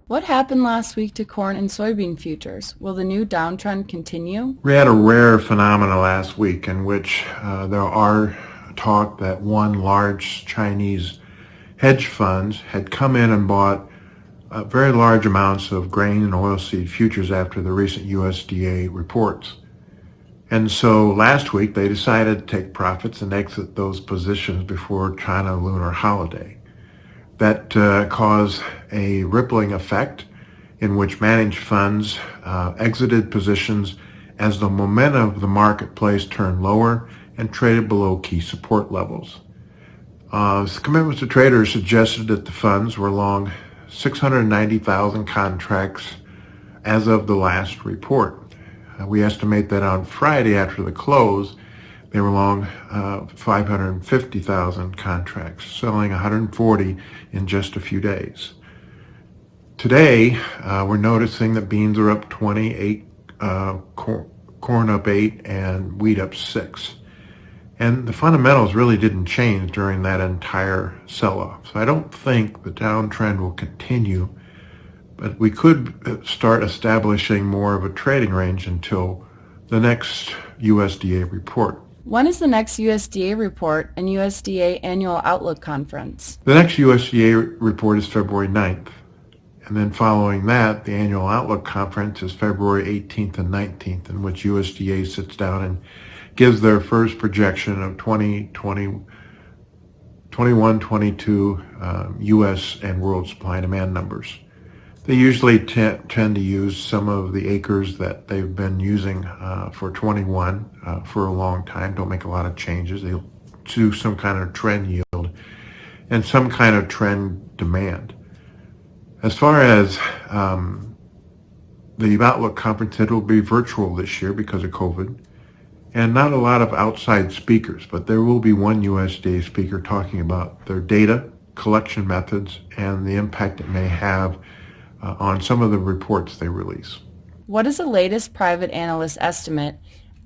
What happened last week to corn and soybean futures? Will the new downtrend continue? We had a rare phenomena last week in which there are talk that one large Chinese hedge funds had come in and bought very large amounts of grain and oilseed futures after the recent USDA reports. And so last week they decided to take profits and exit those positions before China Lunar holiday. That caused a rippling effect in which managed funds exited positions as the momentum of the marketplace turned lower and traded below key support levels. Commitments to traders suggested that the funds were long 690,000 contracts as of the last report. We estimate that on Friday after the close, they were long 550,000 contracts, selling 140 in just a few days. Today, we're noticing that beans are up 28, corn up 8, and wheat up 6. And the fundamentals really didn't change during that entire sell-off. So I don't think the downtrend will continue, but we could start establishing more of a trading range until the next USDA report. When is the next USDA report and USDA Annual Outlook Conference? The next USDA report is February 9th. And then following that, the Annual Outlook Conference is February 18th and 19th, in which USDA sits down and gives their first projection of 21-22 U.S. and world supply and demand numbers. They usually tend to use some of the acres that they've been using for 21 for a long time, don't make a lot of changes. They'll do some kind of trend yield and some kind of trend demand. As far as the Outlook Conference, it will be virtual this year because of COVID. And not a lot of outside speakers, but there will be one USDA speaker talking about their data collection methods and the impact it may have on some of the reports they release. What is the latest private analyst estimate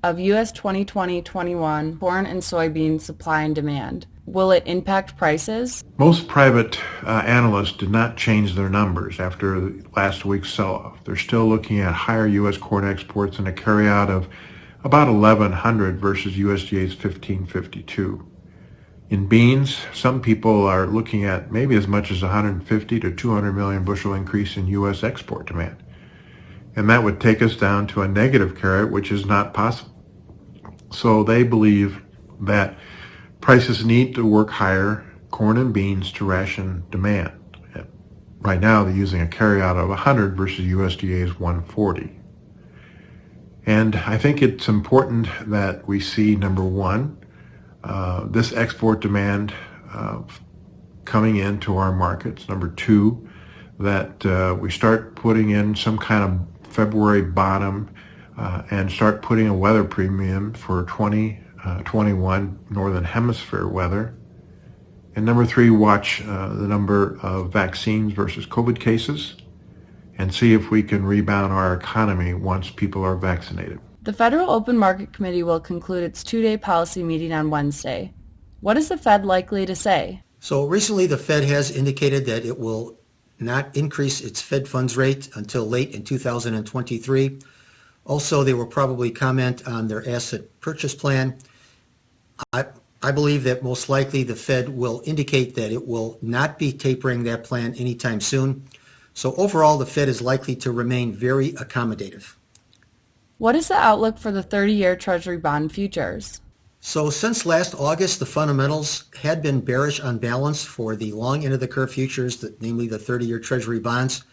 of U.S. 2020-21 corn and soybean supply and demand? Will it impact prices? Most private analysts did not change their numbers after last week's sell-off. They're still looking at higher U.S. corn exports and a carryout of about 1,100 versus USDA's 1,552. In beans, some people are looking at maybe as much as 150 to 200 million bushel increase in U.S. export demand. And that would take us down to a negative carrot, which is not possible. So they believe that prices need to work higher, corn and beans, to ration demand. Right now, they're using a carryout of 100 versus USDA's 140. And I think it's important that we see, number one, this export demand coming into our markets. Number two, that we start putting in some kind of February bottom and start putting a weather premium for 2021 Northern Hemisphere weather. And number three, watch the number of vaccines versus COVID cases and see if we can rebound our economy once people are vaccinated. The Federal Open Market Committee will conclude its two-day policy meeting on Wednesday. What is the Fed likely to say? So recently the Fed has indicated that it will not increase its Fed funds rate until late in 2023. Also, they will probably comment on their asset purchase plan. I believe that most likely the Fed will indicate that it will not be tapering that plan anytime soon. So overall, the Fed is likely to remain very accommodative. What is the outlook for the 30-year Treasury bond futures? So since last August, the fundamentals had been bearish on balance for the long end of the curve futures, namely the 30-year Treasury bonds.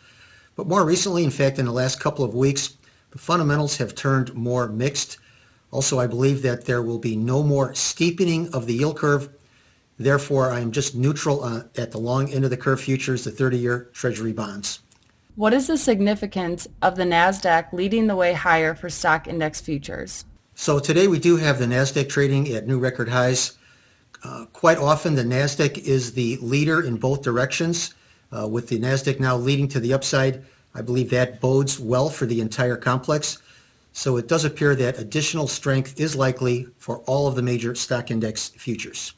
But more recently, in fact, in the last couple of weeks, the fundamentals have turned more mixed. Also, I believe that there will be no more steepening of the yield curve. Therefore, I am just neutral at the long end of the curve futures, the 30-year Treasury bonds. What is the significance of the Nasdaq leading the way higher for stock index futures? So today we do have the Nasdaq trading at new record highs. Quite often the Nasdaq is the leader in both directions. With the Nasdaq now leading to the upside, I believe that bodes well for the entire complex. So it does appear that additional strength is likely for all of the major stock index futures.